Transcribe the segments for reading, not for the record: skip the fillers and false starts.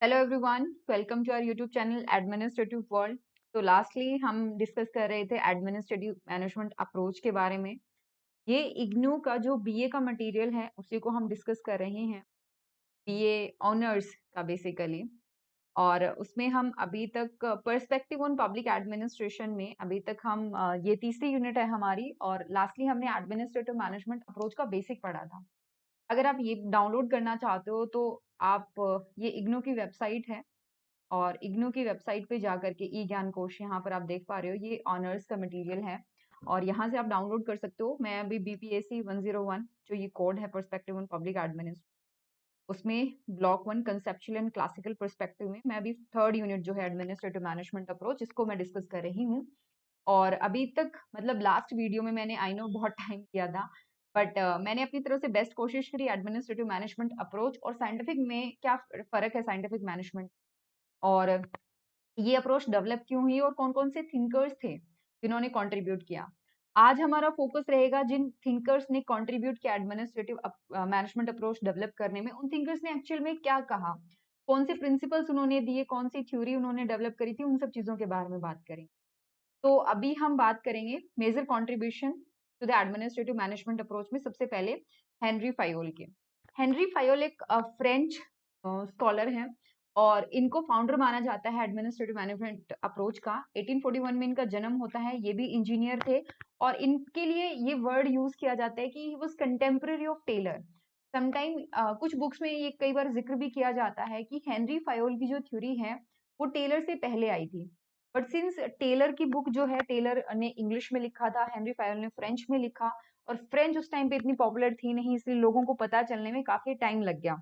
Hello everyone, welcome to our YouTube channel administrative world. तो lastly हम discuss कर रहे थे एडमिनिस्ट्रेटिव मैनेजमेंट अप्रोच के बारे में। ये इग्नू का जो बीए का मटेरियल है उसी को हम डिस्कस कर रहे हैं, बीए ऑनर्स का बेसिकली। और उसमें हम अभी तक पर्सपेक्टिव ऑन पब्लिक एडमिनिस्ट्रेशन में अभी तक हम ये तीसरी यूनिट है हमारी, और लास्टली हमने एडमिनिस्ट्रेटिव मैनेजमेंट अप्रोच का बेसिक पढ़ा था। अगर आप ये डाउनलोड करना चाहते हो तो आप ये इग्नू की वेबसाइट है, और इग्नू की वेबसाइट पे जाकर के ई ज्ञान कोश यहाँ पर आप देख पा रहे हो, ये ऑनर्स का मटेरियल है और यहाँ से आप डाउनलोड कर सकते हो। मैं अभी बीपीएससी 101 जो ये कोड है पर्सपेक्टिव ऑन पब्लिक एडमिनिस्ट्रेशन, उसमें block 1 conceptual and classical perspective में मैं अभी थर्ड यूनिट जो है एडमिनिस्ट्रेटिव मैनेजमेंट अप्रोच, इसको मैं डिस्कस कर रही हूँ। और अभी तक मतलब लास्ट वीडियो में मैंने आई नो बहुत टाइम किया था, बट मैंने अपनी तरफ से बेस्ट कोशिश करी। एडमिनिस्ट्रेटिव मैनेजमेंट अप्रोच और साइंटिफिक में क्या फर्क है, साइंटिफिक मैनेजमेंट, और ये अप्रोच डेवलप क्यों हुई और कौन कौन से थिंकर्स थे जिन्होंने कंट्रीब्यूट किया। आज हमारा फोकस रहेगा जिन थिंकर्स ने कंट्रीब्यूट किया एडमिनिस्ट्रेटिव मैनेजमेंट अप्रोच डेवलप करने में। उन थिंकर्स ने एक्चुअल में क्या कहा, कौन से प्रिंसिपल्स उन्होंने दिए, कौन सी थ्योरी उन्होंने डेवलप करी थी, उन सब चीजों के बारे में बात करेंगे। तो अभी हम बात करेंगे major contribution to the administrative management approach में। सबसे पहले हेनरी फायोल के। हेनरी फायोल एक फ्रेंच स्कॉलर हैं और इनको फाउंडर माना जाता है एडमिनिस्ट्रेटिव मैनेजमेंट अप्रोच का। 1841 में इनका जन्म होता है। ये भी इंजीनियर थे और इनके लिए ये वर्ड यूज किया जाता है कि he was contemporary of Taylor. Sometime कुछ बुक्स में ये कई बार जिक्र भी किया जाता है कि हेनरी फायोल की जो थ्योरी है वो टेलर से पहले आई थी। बट सिंस टेलर की बुक जो है, टेलर ने इंग्लिश में लिखा था, हेनरी फायोल ने फ्रेंच में लिखा, और फ्रेंच उस टाइम पे इतनी पॉपुलर थी नहीं, इसलिए लोगों को पता चलने में काफी टाइम लग गया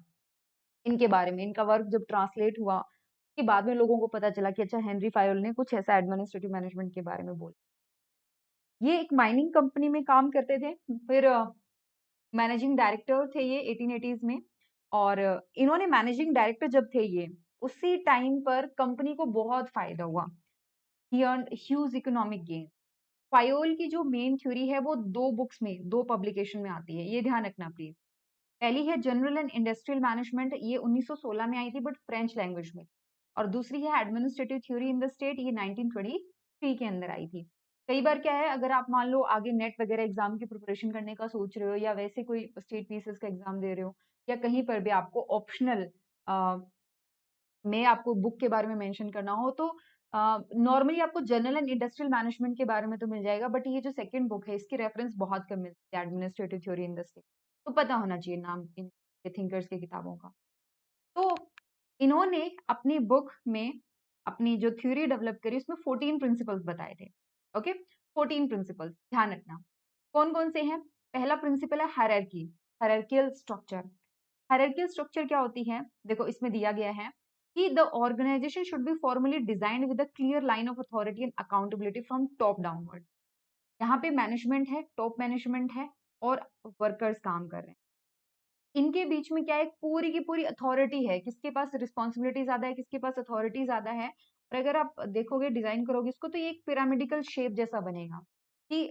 इनके बारे में। इनका वर्क जब ट्रांसलेट हुआ उसके बाद में लोगों को पता चला कि अच्छा, हेनरी फायोल ने कुछ ऐसा एडमिनिस्ट्रेटिव मैनेजमेंट के बारे में बोला। ये एक माइनिंग कंपनी में काम करते थे, फिर मैनेजिंग डायरेक्टर थे ये 1880s में। और इन्होंने मैनेजिंग डायरेक्टर जब थे ये, उसी टाइम पर कंपनी को बहुत फायदा हुआ। He earned huge economic gain. Fayol की जो मेन थ्योरी है वो दो बुक्स में, दो पब्लिकेशन में आती है, ये ध्यान रखना प्लीज। पहली है जनरल एंड इंडस्ट्रियल मैनेजमेंट, ये 1916 में आई थी बट फ्रेंच लैंग्वेज में। और दूसरी है administrative theory in the state, ये 1923 के अंदर आई थी। कई बार क्या है, अगर आप मान लो आगे नेट वगैरह एग्जाम की प्रिपरेशन करने का सोच रहे हो, या वैसे कोई स्टेट पीसीएस का एग्जाम दे रहे हो, या कहीं पर भी आपको ऑप्शनल में आपको बुक के बारे में मेंशन करना हो, तो नॉर्मली आपको जनरल एंड इंडस्ट्रियल मैनेजमेंट के बारे में तो मिल जाएगा, बट ये जो सेकंड बुक है इसकी रेफरेंस बहुत कम मिलती है, administrative theory in the state. तो पता होना चाहिए नाम इन थिंकर्स की किताबों का। तो इन्होंने अपनी बुक में अपनी जो थ्योरी डेवलप करी उसमें 14 प्रिंसिपल्स बताए थे। ओके, 14 प्रिंसिपल्स ध्यान रखना। कौन कौन से हैं? पहला प्रिंसिपल है hierarchy, hierarchical structure. Hierarchical structure क्या होती है? देखो इसमें दिया गया है कि the organization should be formally designed with a clear line of authority and accountability from top downward. यहाँ पे मैनेजमेंट है, टॉप मैनेजमेंट है, और वर्कर्स काम कर रहे हैं। इनके बीच में क्या है, पूरी की पूरी अथॉरिटी है, किसके पास रिस्पॉन्सिबिलिटी ज्यादा है, किसके पास अथॉरिटी ज्यादा है। और अगर आप देखोगे, डिजाइन करोगे इसको, तो ये एक पिरामिडिकल शेप जैसा बनेगा कि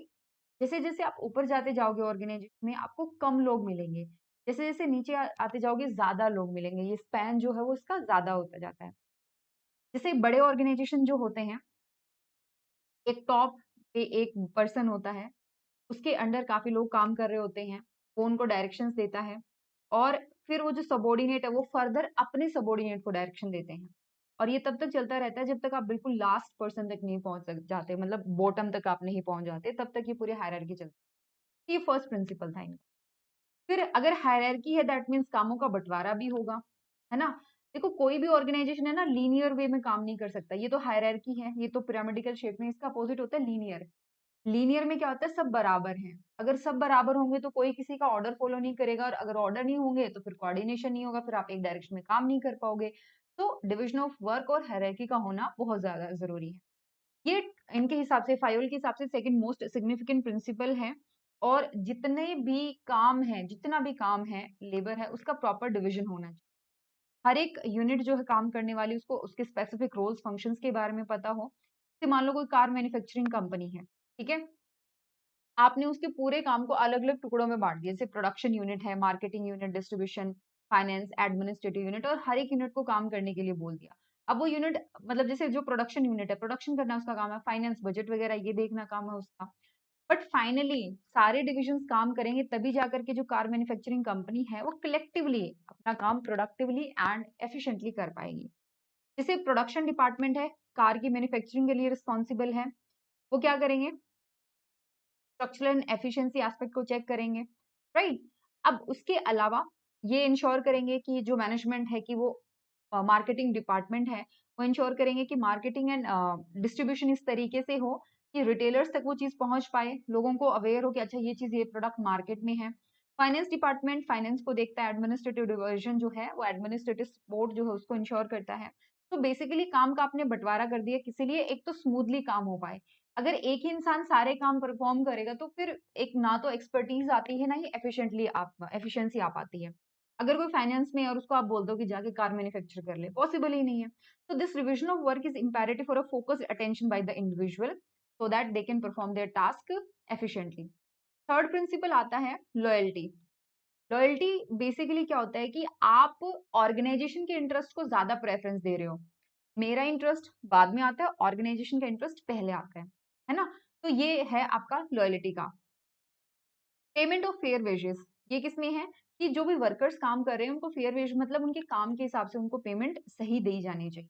जैसे जैसे आप ऊपर जाते जाओगे ऑर्गेनाइजेशन में, आपको कम लोग मिलेंगे, जैसे जैसे नीचे आते जाओगे ज्यादा लोग मिलेंगे। ये स्पैन जो है वो इसका ज्यादा होता जाता है। जैसे बड़े ऑर्गेनाइजेशन जो होते हैं, एक टॉप पे एक पर्सन होता है, उसके अंडर काफी लोग काम कर रहे होते हैं, वो उनको डायरेक्शंस देता है, और फिर वो जो सबॉर्डिनेट है वो फर्दर अपने सबॉर्डिनेट को डायरेक्शन देते हैं। और ये तब तक चलता रहता है जब तक आप बिल्कुल लास्ट पर्सन तक नहीं पहुंच जाते, मतलब बॉटम तक आप नहीं पहुंच जाते, तब तक ये पूरी हायरार्की चलती है। ये फर्स्ट प्रिंसिपल था इनका। फिर अगर हायरार्की है दैट मीन्स कामों का बंटवारा भी होगा, है ना। देखो कोई भी ऑर्गेनाइजेशन है ना, लीनियर वे में काम नहीं कर सकता। ये तो हायरार्की है, ये तो पिरामिडिकल शेप में, इसका अपोजिट होता है लीनियर। लीनियर में क्या होता है, सब बराबर हैं। अगर सब बराबर होंगे तो कोई किसी का ऑर्डर फॉलो नहीं करेगा, और अगर ऑर्डर नहीं होंगे तो फिर कोऑर्डिनेशन नहीं होगा, फिर आप एक डायरेक्शन में काम नहीं कर पाओगे। तो डिविजन ऑफ वर्क और हायरार्की का होना बहुत ज्यादा जरूरी है। ये इनके हिसाब से, फायोल के हिसाब से, सेकंड मोस्ट सिग्निफिकेंट प्रिंसिपल है। और जितने भी काम है, जितना भी काम है, लेबर है, उसका प्रॉपर डिविजन होना चाहिए। हर एक यूनिट जो है काम करने वाली, उसको उसके स्पेसिफिक रोल्स फंक्शंस के बारे में पता हो। जैसे मान लो कोई कार मैन्युफैक्चरिंग कंपनी है, ठीक है, आपने उसके पूरे काम को अलग अलग टुकड़ों में बांट दिया, जैसे प्रोडक्शन यूनिट है, marketing unit, distribution, finance, administrative unit और हर एक यूनिट को काम करने के लिए बोल दिया। अब वो यूनिट मतलब जैसे जो प्रोडक्शन यूनिट है, प्रोडक्शन करना उसका काम है, फाइनेंस बजट वगैरह ये देखना काम है उसका। बट फाइनली सारे डिविजन्स काम करेंगे तभी जाकर के जो कार मैन्युफैक्चरिंग कंपनी है वो कलेक्टिवली अपना काम प्रोडक्टिवली एंड एफिशिएंटली कर पाएगी। जैसे प्रोडक्शन डिपार्टमेंट है, कार की मैन्युफैक्चरिंग के लिए रिस्पॉन्सिबल है, वो क्या करेंगे, स्ट्रक्चरल एंड एफिशिएंसी एस्पेक्ट को चेक करेंगे, राइट। अब उसके अलावा ये इंश्योर करेंगे कि जो मैनेजमेंट है कि वो मार्केटिंग डिपार्टमेंट है वो इंश्योर करेंगे कि मार्केटिंग एंड डिस्ट्रीब्यूशन इस तरीके से हो कि रिटेलर्स तक वो चीज पहुंच पाए, लोगों को अवेयर हो कि अच्छा ये चीज ये प्रोडक्ट मार्केट में है। फाइनेंस डिपार्टमेंट फाइनेंस को देखता है, एडमिनिस्ट्रेटिव डिवीजन जो है वो एडमिनिस्ट्रेटिव सपोर्ट जो है उसको इंश्योर करता है। तो बेसिकली काम का आपने बंटवारा कर दिया किसी लिए, एक तो स्मूथली काम हो पाए। अगर एक ही इंसान सारे काम परफॉर्म करेगा तो फिर एक ना तो एक्सपर्टीज आती है ना ही एफिशिएंसी आ पाती है। अगर कोई फाइनेंस में है और उसको आप बोल दो कि जाके कार मैन्युफैक्चर कर ले, पॉसिबल ही नहीं है। तो this revision of work is imperative for a focused attention by the individual so that they can perform there task efficiently. Third principal आता है लॉयल्टी। लॉयल्टी बेसिकली क्या होता है कि आप ऑर्गेनाइजेशन के इंटरेस्ट को ज्यादा प्रेफरेंस दे रहे हो। मेरा इंटरेस्ट बाद में आता है, ऑर्गेनाइजेशन का इंटरेस्ट पहले आता है ना। तो ये है आपका लॉयल्टी का। पेमेंट ऑफ फेयर वेजेस, ये किसमें है कि जो भी वर्कर्स काम कर रहे हैं उनको फेयर वेज मतलब उनके काम के हिसाब से उनको पेमेंट सही दी जानी चाहिए।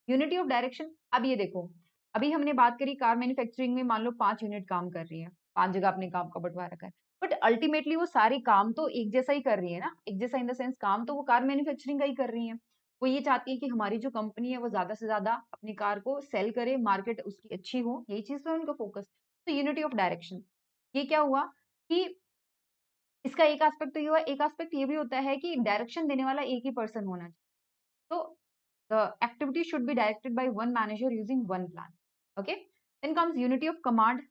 यूनिटी ऑफ डायरेक्शन, अब ये देखो, अभी हमने बात करी कार मैन्युफैक्चरिंग में मान लो 5 यूनिट काम कर रही है, 5 जगह अपने काम का बंटवारा कर, बट अल्टीमेटली वो सारे काम तो एक जैसा ही कर रही है ना, एक जैसा इन द सेंस काम तो वो कार मैन्युफैक्चरिंग का ही कर रही है। वो ये चाहती है कि हमारी जो कंपनी है वो ज्यादा से ज्यादा अपनी कार को सेल करे, मार्केट उसकी अच्छी हो, यही चीज तो है उनका फोकस। तो यूनिटी ऑफ डायरेक्शन, ये क्या हुआ कि इसका एक एस्पेक्ट तो ये हुआ, एक एस्पेक्ट ये भी होता है कि डायरेक्शन देने वाला एक ही पर्सन होना चाहिए। तो the activity should be directed by one manager using one plan. Okay, then comes unity of command.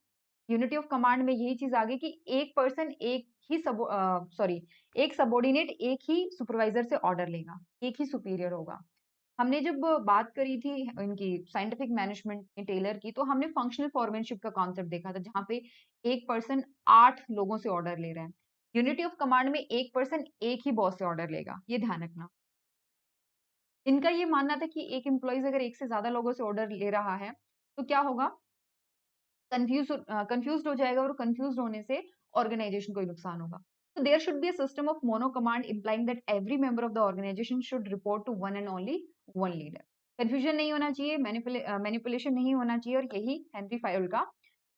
Unity of command में यही चीज आ गई कि एक पर्सन एक ही एक सबॉर्डिनेट एक ही सुपरवाइजर से ऑर्डर लेगा, एक ही सुपीरियर होगा। हमने जब बात करी थी इनकी साइंटिफिक मैनेजमेंट में टेलर की, तो हमने फंक्शनल फॉरमैनशिप का कॉन्सेप्ट देखा था जहां पे एक पर्सन 8 लोगों से ऑर्डर ले रहा है। यूनिटी ऑफ कमांड में एक पर्सन एक ही बॉस से ऑर्डर लेगा, ये ध्यान रखना। इनका ये मानना था कि एक एम्प्लॉइज अगर एक से ज्यादा लोगों से ऑर्डर ले रहा है तो क्या होगा, कंफ्यूज हो जाएगा और कंफ्यूज होने से ऑर्गेनाइजेशन को ही नुकसान होगा। तो there should be a system of mono command implying that every member of the organization should report to one and only one leader. Confusion नहीं होना चाहिए, मैनिपुलेशन नहीं होना चाहिए, और यही हेनरी फायोल का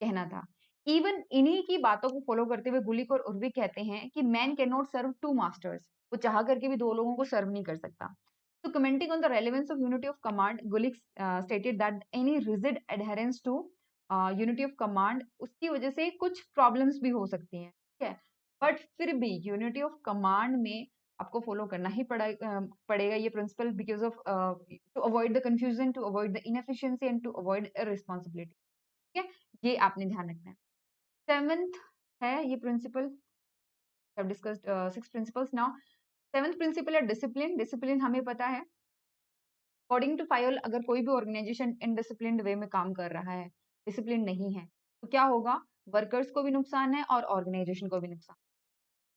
कहना था। इवन इन्हीं की बातों को फॉलो करते हुए गुलिक और उर्विक कहते हैं कि man can not serve two masters, वो चाह करके भी दो लोगों को सर्व नहीं कर सकता। So commenting on the relevance of unity of command, Gulick stated that any rigid adherence to unity of command उसकी वजह से कुछ प्रॉब्लम्स भी हो सकती हैं, ठीक है। बट फिर भी यूनिटी ऑफ कमांड में आपको फॉलो करना ही पड़ेगा ये principal, because of to avoid the confusion, to avoid the inefficiency and to avoid responsibility, ठीक है। ये आपने ध्यान रखना है। सेवेंथ है ये principal, discussed 6 principles now. Seventh principle है डिसिप्लिन। डिसिप्लिन हमें पता है, अकॉर्डिंग टू फाइल अगर कोई भी ऑर्गेनाइजेशन इनडिसिप्लिन्ड वे में काम कर रहा है, डिसिप्लिन नहीं है, तो क्या होगा, वर्कर्स को भी नुकसान है और ऑर्गेनाइजेशन को भी नुकसान।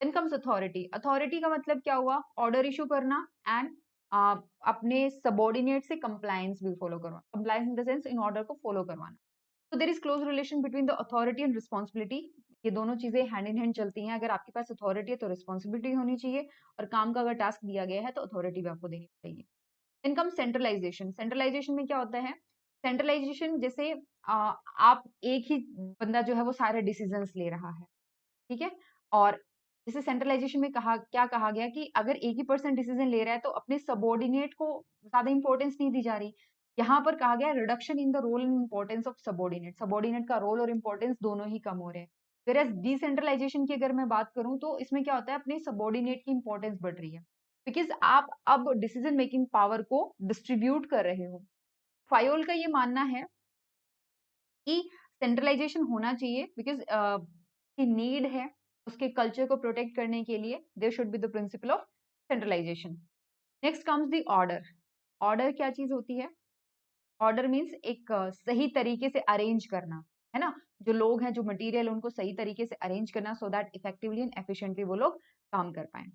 Then comes authority. अथॉरिटी का मतलब क्या हुआ, ऑर्डर इशू करना एंड अपने सबॉर्डिनेट से कंप्लायंस भी फॉलो करवाना, compliance in the sense in order को फॉलो करवाना। तो there is close relation between the authority and responsibility, ये दोनों चीजें हैंड इन हैंड चलती हैं। अगर आपके पास अथॉरिटी है तो रिस्पॉन्सिबिलिटी होनी चाहिए, और काम का अगर टास्क दिया गया है तो अथॉरिटी भी आपको देनी पड़ेगी। Income centralisation. सेंट्रलाइजेशन में क्या होता है, सेंट्रलाइजेशन जैसे आप एक ही बंदा जो है वो सारे डिसीजंस ले रहा है, ठीक है। और जैसे सेंट्रलाइजेशन में क्या कहा गया कि अगर एक ही पर्सन डिसीजन ले रहा है तो अपने सबॉर्डिनेट को ज्यादा इंपॉर्टेंस नहीं दी जा रही। यहाँ पर कहा गया reduction in the role and importance of subordinate, subordinate का रोल और इंपॉर्टेंस दोनों ही कम हो रहे हैं। वेयर डिसेंट्रलाइजेशन की अगर मैं बात करूं तो इसमें क्या होता है, अपने सबॉर्डिनेट की इंपॉर्टेंस बढ़ रही है, बिकॉज आप अब डिसीजन मेकिंग पावर को डिस्ट्रीब्यूट कर रहे हो। फायोल का ये मानना है कि सेंट्रलाइजेशन होना चाहिए बिकॉज की नीड है उसके कल्चर को प्रोटेक्ट करने के लिए, there should be the principle of centralization. Next comes the order. Order क्या चीज होती है, ऑर्डर मीन्स एक सही तरीके से अरेंज करना, है ना। जो लोग हैं, जो मटेरियल, उनको सही तरीके से अरेंज करना so that effectively and efficiently वो लोग काम कर पाए।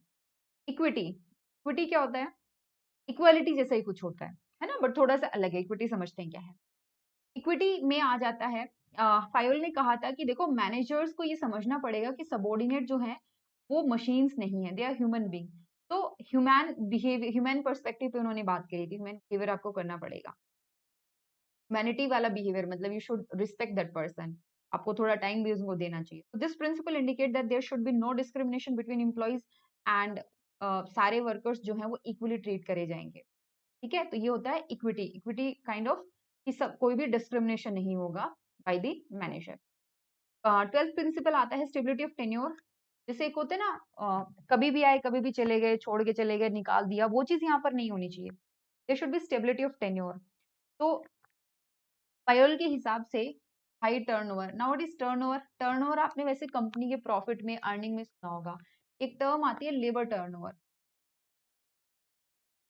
इक्विटी। इक्विटी क्या होता है? इक्वालिटी जैसा ही कुछ होता है ना, बट थोड़ा सा अलग है। इक्विटी समझते हैं क्या है? इक्विटी में आ जाता है, फायोल ने कहा था कि देखो मैनेजर्स को ये समझना पड़ेगा कि सबॉर्डिनेट जो है वो मशीन्स नहीं है, दे आर ह्यूमन बीइंग। तो ह्यूमन बिहेवियर, ह्यूमन पर्सपेक्टिव पे उन्होंने बात करी थी, ह्यूमन बिहेवियर आपको करना पड़ेगा। ह्यूमैनिटी वाला बिहेवियर मतलब you should respect that person, आपको थोड़ा टाइम भी उसको देना चाहिए। This principle indicate that there should be no discrimination between employees and सारे वर्कर्स जो हैं वो इक्वली ट्रीट करे जाएंगे। ठीक है, तो ये होता है इक्विटी। इक्विटी काइंड ऑफ कि सब कोई भी डिस्क्रिमिनेशन नहीं होगा by the manager. 12th principal आता है स्टेबिलिटी ऑफ टेन्योर। जैसे एक होते हैं ना, कभी भी आए कभी भी चले गए, छोड़ के चले गए, निकाल दिया, वो चीज यहाँ पर नहीं होनी चाहिए। There should be stability of tenure. तो पायोल के हिसाब से high turnover, now what is turnover? Turnover आपने वैसे कंपनी के प्रॉफिट में, अर्निंग में सुना होगा। एक टर्म आती है labour turnover.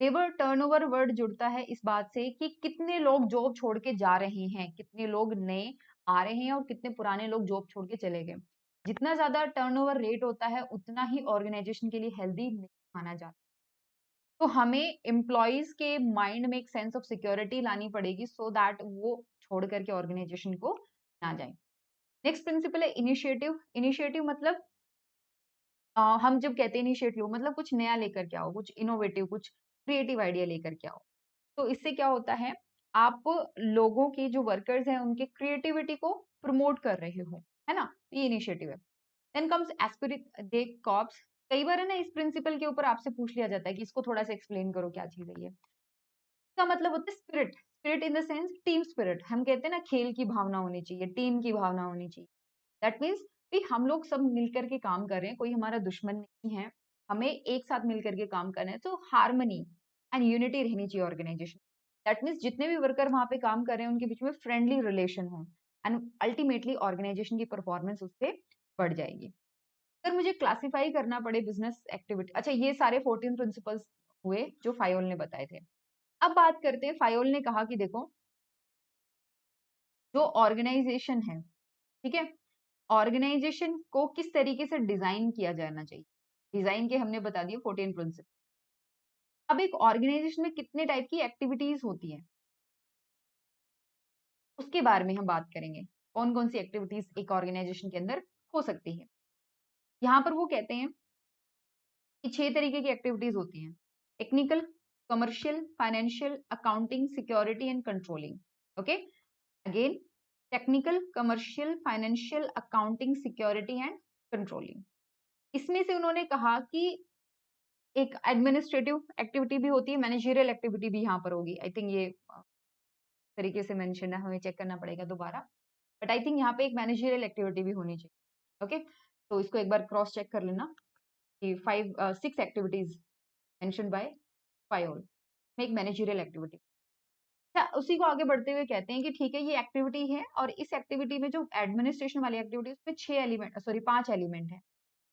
Labour turnover word जुड़ता है इस बात से कि कितने लोग जॉब छोड़ के जा रहे हैं, कितने लोग नए आ रहे हैं और कितने पुराने लोग जॉब छोड़ के चले गए। जितना ज्यादा टर्नओवर रेट होता है उतना ही ऑर्गेनाइजेशन के लिए हेल्दी नहीं माना जाता। तो हमें एम्प्लॉयज के माइंड में एक सेंस ऑफ सिक्योरिटी लानी पड़ेगी सो दैट वो छोड़ करके ऑर्गेनाइजेशन को ना जाए। नेक्स्ट प्रिंसिपल है इनिशिएटिव। इनिशिएटिव मतलब हम जब कहते हैं इनिशिएटिव मतलब कुछ नया लेकर के आओ, कुछ इनोवेटिव, कुछ क्रिएटिव आइडिया लेकर के आओ। तो इससे क्या होता है, आप लोगों की जो वर्कर्स हैं उनके क्रिएटिविटी को प्रमोट कर रहे हो, है ना, ये इनिशिएटिव है। देन कम्स एस्पिरिट दे कॉप्स। कई बार है ना इस प्रिंसिपल के ऊपर आपसे पूछ लिया जाता है कि इसको थोड़ा सा एक्सप्लेन करो क्या चीज है ये। इसका मतलब होता है spirit. Spirit in the sense team spirit. हम कहते हैं ना खेल की भावना होनी चाहिए, टीम की भावना होनी चाहिए। दैट मीन्स कि हम लोग सब मिलकर के काम कर रहे हैं, कोई हमारा दुश्मन नहीं है, हमें एक साथ मिलकर के काम करना है। तो हार्मनी एंड यूनिटी रहनी चाहिए ऑर्गेनाइजेशन। दैट मीन्स जितने भी वर्कर वहां पे काम कर रहे हैं उनके बीच में फ्रेंडली रिलेशन हो एंड अल्टीमेटली ऑर्गेनाइजेशन की परफॉर्मेंस उससे बढ़ जाएगी। अगर मुझे क्लासिफाई करना पड़े बिजनेस एक्टिविटी, अच्छा ये सारे 14 प्रिंसिपल्स हुए जो फायोल ने बताए थे। अब बात करते हैं, फायोल ने कहा कि देखो जो ऑर्गेनाइजेशन है, ठीक है, ऑर्गेनाइजेशन को किस तरीके से डिजाइन किया जाना चाहिए। डिजाइन के हमने बता दिए 14 प्रिंसिपल। अब एक ऑर्गेनाइजेशन में कितने टाइप की एक्टिविटीज होती हैं उसके बारे में हम बात करेंगे। कौन कौन सी एक्टिविटीज एक ऑर्गेनाइजेशन के अंदर हो सकती है। यहाँ पर वो कहते हैं कि 6 तरीके की एक्टिविटीज होती हैं। Technical, commercial, financial, accounting, security and controlling. Okay, again technical, commercial, financial, accounting, security and controlling. इसमें से उन्होंने कहा कि एक एडमिनिस्ट्रेटिव एक्टिविटी भी होती है, मैनेजरियल एक्टिविटी भी यहाँ पर होगी। आई थिंक ये तरीके से मेंशन है, हमें चेक करना पड़ेगा दोबारा, बट आई थिंक यहाँ पे एक मैनेजरियल एक्टिविटी भी होनी चाहिए। ओके, तो इसको एक बार क्रॉस चेक कर लेना कि 6 एक्टिविटीज मेंशन बाय फायोल में एक मैनेजरियल एक्टिविटी। अच्छा, उसी को आगे बढ़ते हुए कहते हैं कि ठीक है ये एक्टिविटी है और इस एक्टिविटी में जो एडमिनिस्ट्रेशन वाली एक्टिविटी उसमें 6 एलिमेंट, सॉरी 5 एलिमेंट है।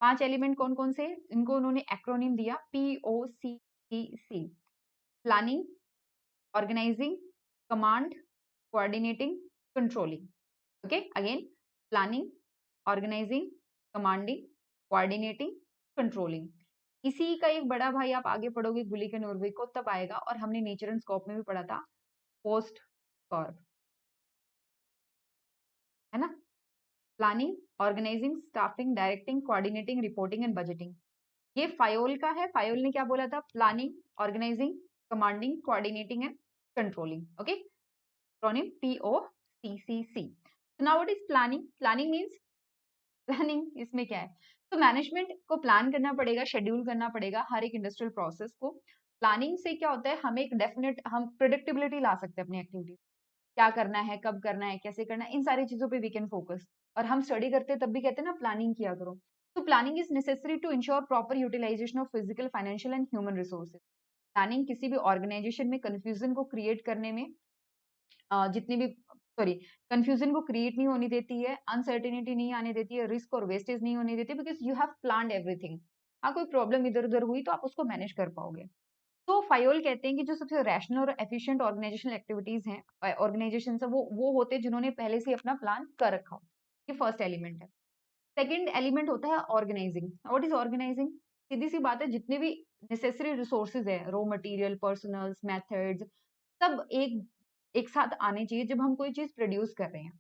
5 एलिमेंट कौन कौन से? इनको उन्होंने एक्रोनिम दिया POCEC। Planning, organizing, command, coordinating, controlling. Okay, again planning, organizing, commanding, coordinating, controlling. इसी का एक बड़ा भाई आप आगे पढ़ोगे गुली के नॉर्वे को तब आएगा, और हमने नेचर एंड स्कोप में भी पढ़ा था, पोस्ट कॉर्प, है ना। Planning, organizing, staffing, directing, coordinating, reporting and budgeting. ये फायोल का है। फायोल ने क्या बोला था? Planning, organizing, commanding, coordinating and controlling. Okay, acronym POCCC। So now what is planning? Planning means planning इसमें क्या है? तो मैनेजमेंट को प्लान करना पड़ेगा, शेड्यूल करना पड़ेगा हर एक इंडस्ट्रियल प्रोसेस को। प्लानिंग से क्या होता है, हमें एक डेफिनेट हम प्रिडिक्टेबिलिटी ला सकते हैं अपनी एक्टिविटी, क्या करना है, कब करना है, कैसे करना है, इन सारी चीजों पे वी कैन फोकस। और हम स्टडी करते हैं तब भी कहते हैं ना प्लानिंग किया करो। तो planning is necessary to ensure proper utilization of physical, financial and human resources. Planning किसी भी ऑर्गेनाइजेशन में कंफ्यूजन को क्रिएट करने में, जितनी भी सॉरी कंफ्यूजन को क्रिएट नहीं होने देती है, अनसर्टेनिटी नहीं आने देती है, रिस्क और वेस्टेज नहीं होने देती, because you have planned everything. हाँ, कोई प्रॉब्लम इधर उधर हुई तो आप उसको मैनेज कर पाओगे। तो फायोल कहते हैं कि जो सबसे रैशनल और एफिशिएंट ऑर्गेनाइजेशनल एक्टिविटीज हैं, ऑर्गेनाइजेशन से वो होते हैं जिन्होंने पहले से अपना प्लान कर रखा हो। ये फर्स्ट एलिमेंट है। सेकंड एलिमेंट होता है ऑर्गेनाइजिंग। What is organising? सीधी सी बात है, जितने भी नेसेसरी रिसोर्सेज है, रॉ मटेरियल, पर्सनल्स, मेथड्स, सब एक साथ आने चाहिए जब हम कोई चीज प्रोड्यूस कर रहे हैं।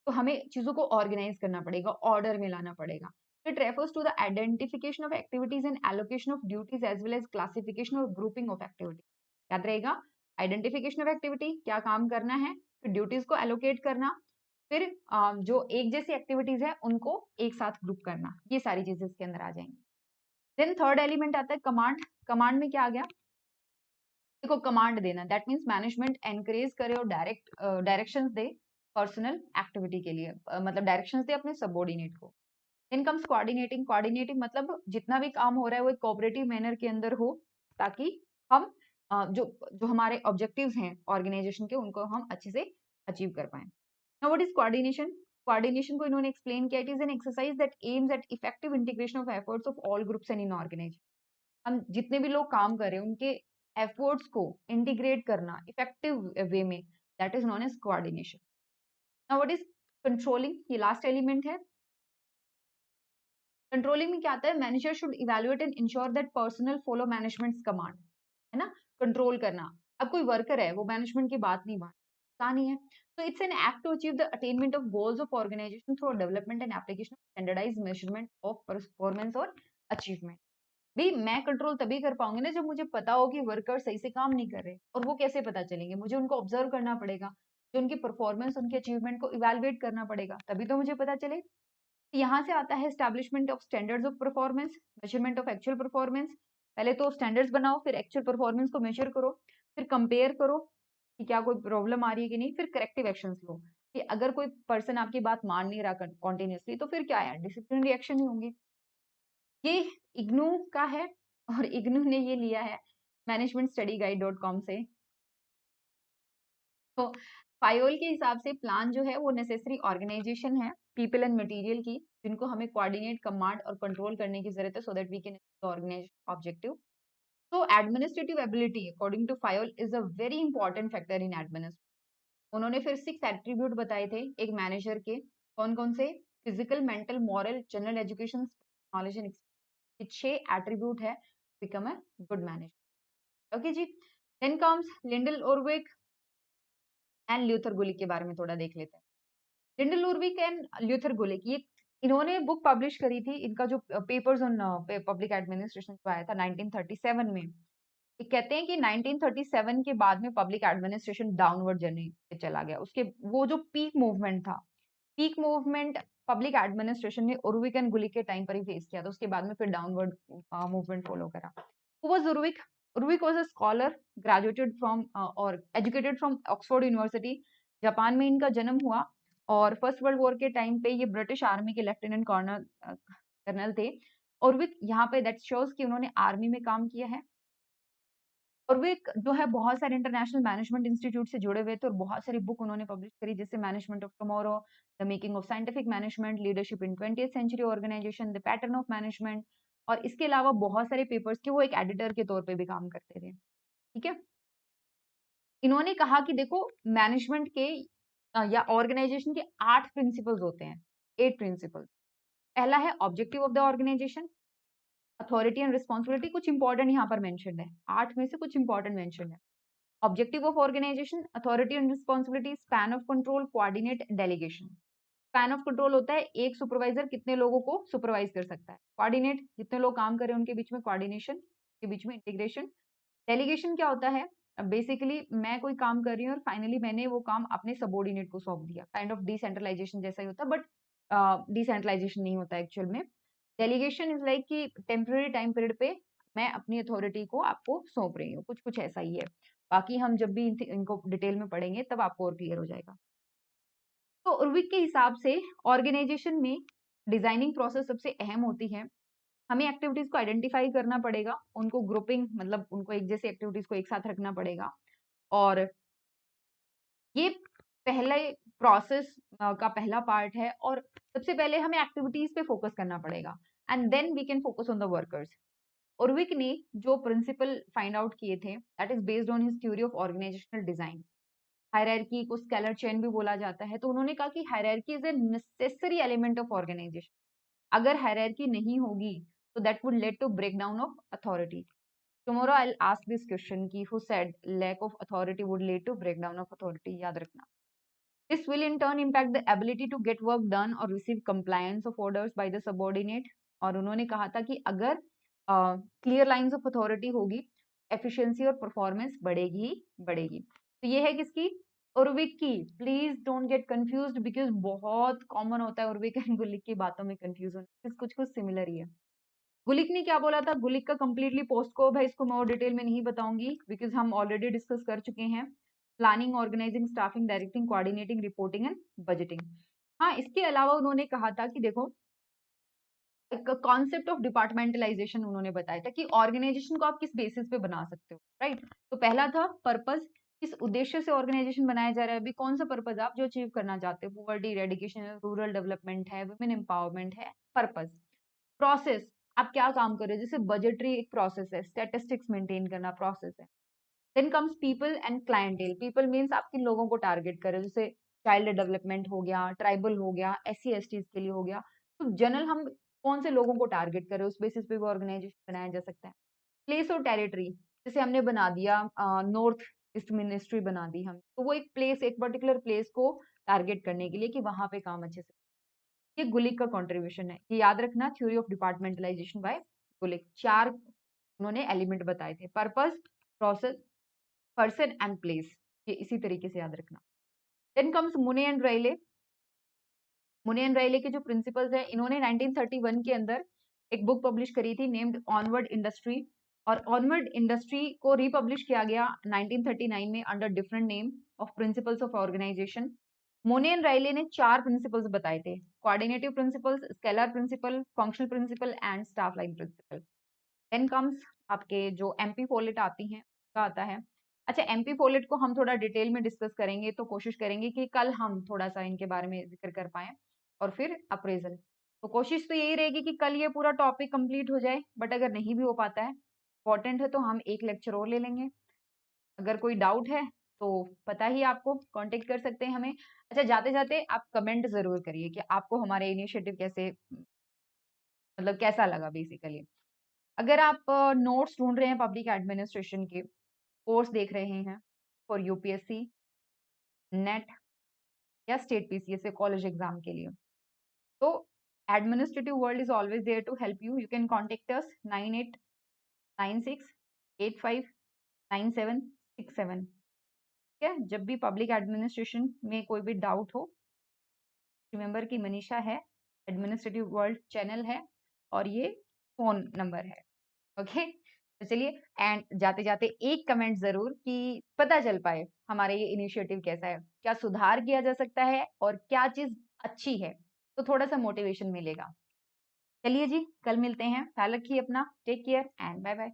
तो हमें चीजों को ऑर्गेनाइज करना पड़ेगा, ऑर्डर में लाना पड़ेगा। It refers to the identification of activities and allocation of duties as well as classification और ग्रुपिंग ऑफ एक्टिविटी। याद रहेगा, आइडेंटिफिकेशन ऑफ एक्टिविटी, क्या काम करना है, फिर ड्यूटीज को एलोकेट करना, फिर जो एक जैसी एक्टिविटीज है उनको एक साथ ग्रुप करना, ये सारी चीजें इसके अंदर आ जाएंगी। देन थर्ड एलिमेंट आता है कमांड। कमांड में क्या आ गया, देखो कमांड देना, दैट मीन्स मैनेजमेंट एनकरेज करे और डायरेक्शंस दे पर्सनल एक्टिविटी के लिए, मतलब डायरेक्शंस दे अपने सबऑर्डिनेट को। Then comes coordinating. कोऑर्डिनेटिंग मतलब जितना भी काम हो रहा है वो एक कोऑपरेटिव मैनर के अंदर हो, ताकि हम जो जो हमारे ऑब्जेक्टिव्स हैं ऑर्गेनाइजेशन के, उनको हम अच्छे से अचीव कर पाए। Now what is coordination? Coordination को इन्होंने एक्सप्लेन किया, it is an exercise that aims at effective integration of efforts of all groups and in organization. हम जितने भी लोग काम कर रहे हैं उनके एफर्ट्स को इंटीग्रेट करना इफेक्टिव वे में, that is known as coordination. Now what is controlling? ये लास्ट एलिमेंट है। कंट्रोलिंग में क्या आता है, manager should evaluate and ensure that personal follow managements command, है ना, कंट्रोल करना। अब कोई वर्कर है वो मैनेजमेंट की बात नहीं मानता नहीं है, तो it's an act to achieve the attainment of goals of organization through development and application of standardized measurement of performance और अचीवमेंट। भाई मैं कंट्रोल तभी कर पाऊंगी ना जब मुझे पता हो कि वर्कर सही से काम नहीं कर रहे, और वो कैसे पता चलेंगे, मुझे उनको ऑब्जर्व करना पड़ेगा, जो उनकी परफॉर्मेंस, उनके अचीवमेंट को इवेलुएट करना पड़ेगा, तभी तो मुझे पता चले। यहाँ से आता है establishment of standards of performance, measurement of actual performance. पहले तो स्टैंडर्ड्स बनाओ, फिर एक्चुअल परफॉर्मेंस को मेजर करो, फिर कंपेयर करो कि क्या कोई प्रॉब्लम आ रही है कि नहीं, फिर करेक्टिव एक्शंस लो कि अगर कोई पर्सन आपकी बात मान नहीं रहा कॉन्टिन्यूसली, तो फिर क्या है, डिसिप्लिनरी एक्शन ही होंगे। ये इग्नू का है, और इग्नू ने ये लिया है managementstudyguide.com से। तो फायोल के हिसाब से प्लान जो है वो नेसेसरी ऑर्गेनाइजेशन है पीपल एंड मटेरियल की, जिनको हमें कोऑर्डिनेट, कमांड और कंट्रोल करने की जरूरत है, so that we can organise objective. तो administrative ability according to Fayol is a very important factor in administration. उन्होंने फिर 6 एट्रीब्यूट बताए थे एक मैनेजर के, कौन कौन से, physical, mental, moral, general education, knowledge and, 6 attribute है become a good manager. Okay जी। Then comes Lyndall Urwick and Luther Gulick के बारे में थोड़ा देख लेते हैं। Lyndall Urwick and Luther Gulick, ये इन्होंने बुक पब्लिश करी थी, इनका जो पेपर्स ऑन पब्लिक एडमिनिस्ट्रेशन जो आया था 1937 में। ये कहते हैं कि 1937 के बाद में पब्लिक एडमिनिस्ट्रेशन डाउनवर्ड जर्नी पे चला गया। उसके वो जो पीक मूवमेंट था, पीक मूवमेंट पब्लिक एडमिनिस्ट्रेशन ने उर्विक एंड गुलिक के टाइम पर ही फेस किया था, उसके बाद में फिर डाउनवर्ड मूवमेंट फॉलो करा। Who was Urvik? Urvik was a scholar graduated from or educated from Oxford University। Japan में इनका जन्म हुआ, और फर्स्ट वर्ल्ड वॉर के टाइम पे ये ब्रिटिश आर्मी के लेफ्टिनेंट कर्नल थे। उर्विक यहाँ पे दैट शोज कि उन्होंने आर्मी में काम किया है। उर्विक जो है बहुत सारे इंटरनेशनल मैनेजमेंट इंस्टीट्यूट से जुड़े हुए थे, और बहुत सारी बुक उन्होंने पब्लिश करी, जैसे management of tomorrow, the making of scientific management, leadership in 20th century organization, the pattern of management. और इसके अलावा बहुत सारे पेपर्स के वो एक एडिटर के तौर पे भी काम करते थे। ठीक है, इन्होंने कहा कि देखो मैनेजमेंट के या ऑर्गेनाइजेशन के 8 प्रिंसिपल्स होते हैं, 8 प्रिंसिपल्स। पहला है objective of the organization, authority and responsibility, कुछ इंपॉर्टेंट यहाँ पर मेंशन है, 8 में से कुछ इंपॉर्टेंट मेंशन है। Objective of organization, authority and responsibility, span of control, coordinate, delegation. Span of control होता है एक सुपरवाइजर कितने लोगों को सुपरवाइज कर सकता है, कोऑर्डिनेट जितने लोग काम कर रहे हैं उनके बीच में कोऑर्डिनेशन, के बीच में इंटीग्रेशन। डेलीगेशन क्या होता है, बेसिकली मैं कोई काम कर रही हूँ और फाइनली मैंने वो काम अपने सबऑर्डिनेट को सौंप दिया, काइंड ऑफ डिसेंट्रलाइजेशन जैसा ही होता है, बट डिसेंट्रलाइजेशन नहीं होता एक्चुअल में। डेलीगेशन इज लाइक कि टेम्पररी टाइम पीरियड पे मैं अपनी अथॉरिटी को आपको सौंप रही हूँ, कुछ कुछ ऐसा ही है। बाकी हम जब भी इनको डिटेल में पढ़ेंगे तब आपको और क्लियर हो जाएगा। तो उर्विक के हिसाब से ऑर्गेनाइजेशन में डिजाइनिंग प्रोसेस सबसे अहम होती है। हमें एक्टिविटीज को आइडेंटिफाई करना पड़ेगा, उनको ग्रुपिंग मतलब उनको एक जैसे एक्टिविटीज को एक साथ रखना पड़ेगा, और ये पहले प्रोसेस का पहला पार्ट है। और सबसे पहले हमें एक्टिविटीज पे फोकस करना पड़ेगा, and then we can focus on the workers. Urwick ने जो प्रिंसिपल फाइंड आउट किए थे, that is based on his theory of organisational design. Hierarchy को स्केलर चेन भी बोला जाता है, तो उन्होंने कहा कि hierarchy is a necessary element of organisation. अगर हायरार्की नहीं होगी तो that would lead to break down of authority. Tomorrow I will ask this question कि who said lack of authority would lead to breakdown of authority, याद रखना। This will in turn impact the ability to get work done और receive compliance of orders by the subordinate. और उन्होंने कहा था कि अगर क्लियर लाइंस ऑफ अथॉरिटी होगी, एफिशिएंसी और परफॉर्मेंस बढ़ेगी ही बढ़ेगी। तो ये है किसकी? उर्विक की। Please don't get confused because बहुत कॉमन होता है उर्विक एंड गुलिक की बातों में कंफ्यूज होना, कुछ कुछ सिमिलर ही है। गुलिक ने क्या बोला था? गुलिक का कंप्लीटली पोस्ट स्कोप है, इसको मैं और डिटेल में नहीं बताऊंगी बिकॉज हम ऑलरेडी डिस्कस कर चुके हैं। Planning, organizing, staffing, directing, coordinating, reporting and budgeting. हाँ, इसके अलावा उन्होंने कहा था कि देखो, एक कॉन्सेप्ट ऑफ डिपार्टमेंटलाइजेशन उन्होंने बताया था कि ऑर्गेनाइजेशन को आप किस बेसिस पे बना सकते हो, राइट। तो पहला था पर्पस, किस उद्देश्य से ऑर्गेनाइजेशन बनाया जा रहा है, अभी कौन सा पर्पस आप जो अचीव करना चाहते हो, पॉवर्टी इरेडिकेशन है, रूरल डेवलपमेंट है, वुमेन एम्पावरमेंट है, पर्पस। प्रोसेस, आप क्या काम कर रहे हो, जैसे बजटरी एक प्रोसेस है, स्टैटिस्टिक्स मेंटेन करना प्रोसेस है। Then comes people and clientele. People means आप किन लोगों को टारगेट कर रहे हो, जैसे चाइल्ड डेवलपमेंट हो गया, ट्राइबल हो गया, SC STs के लिए हो गया। तो जनरल हम कौन से लोगों को टारगेट कर रहे हो, उस बेसिस पे भी ऑर्गेनाइजेशन बनाया जा सकता है। प्लेस और टेरिटरी, जैसे हमने बना दिया नॉर्थ ईस्ट मिनिस्ट्री बना दी हम, तो वो एक प्लेस, एक पर्टिकुलर प्लेस को टारगेट करने के लिए कि वहां पे काम अच्छे से। ये गुलिक का कंट्रीब्यूशन है, ये याद रखना, थ्योरी ऑफ डिपार्टमेंटलाइजेशन बाय गुलिक। 4 उन्होंने एलिमेंट बताए थे, purpose, process, person and place, ये इसी तरीके से याद रखना। देन कम्स मुने एंड राइले। मुने एंड राइले के जो प्रिंसिपल्स हैं, इन्होंने 1931 के अंदर एक बुक पब्लिश करी थी नेम्ड ऑनवर्ड इंडस्ट्री, और ऑनवर्ड इंडस्ट्री को रिपब्लिश किया गया 1939 में under different name of principles of organization. Mooney and Reiley ने 4 प्रिंसिपल्स बताए थे, coordinative principles, scalar principle, functional principle and staff line principle. Then comes आपके जो MP फॉर्मेट आती हैं का आता है। अच्छा, MP फॉर्मेट को हम थोड़ा डिटेल में डिस्कस करेंगे, तो कोशिश करेंगे कि कल हम थोड़ा सा इनके बारे में जिक्र कर पाए। और फिर अप्रेजल, तो कोशिश तो यही रहेगी कि कल ये पूरा टॉपिक कंप्लीट हो जाए, बट अगर नहीं भी हो पाता है, इंपॉर्टेंट है, तो हम एक लेक्चर और ले लेंगे। अगर कोई डाउट है तो पता ही, आपको कांटेक्ट कर सकते हैं हमें। अच्छा, जाते जाते आप कमेंट जरूर करिए कि आपको हमारे इनिशिएटिव कैसे, मतलब कैसा लगा बेसिकली। अगर आप नोट्स ढूंढ रहे हैं पब्लिक एडमिनिस्ट्रेशन के, कोर्स देख रहे हैं फॉर UPSC, नेट या स्टेट PCS से कॉलेज एग्जाम के लिए, तो administrative world is always there to help you. You can contact us 9896859767। ठीक है, जब भी पब्लिक एडमिनिस्ट्रेशन में कोई भी डाउट हो, रिमेंबर की मनीषा है, एडमिनिस्ट्रेटिव वर्ल्ड चैनल है, और ये फोन नंबर है। ओके, तो चलिए, एंड जाते जाते एक कमेंट जरूर कि पता चल पाए हमारे ये इनिशिएटिव कैसा है, क्या सुधार किया जा सकता है और क्या चीज अच्छी है, तो थोड़ा सा मोटिवेशन मिलेगा। चलिए जी, कल मिलते हैं, ख्याल रखिए अपना, take care and bye bye.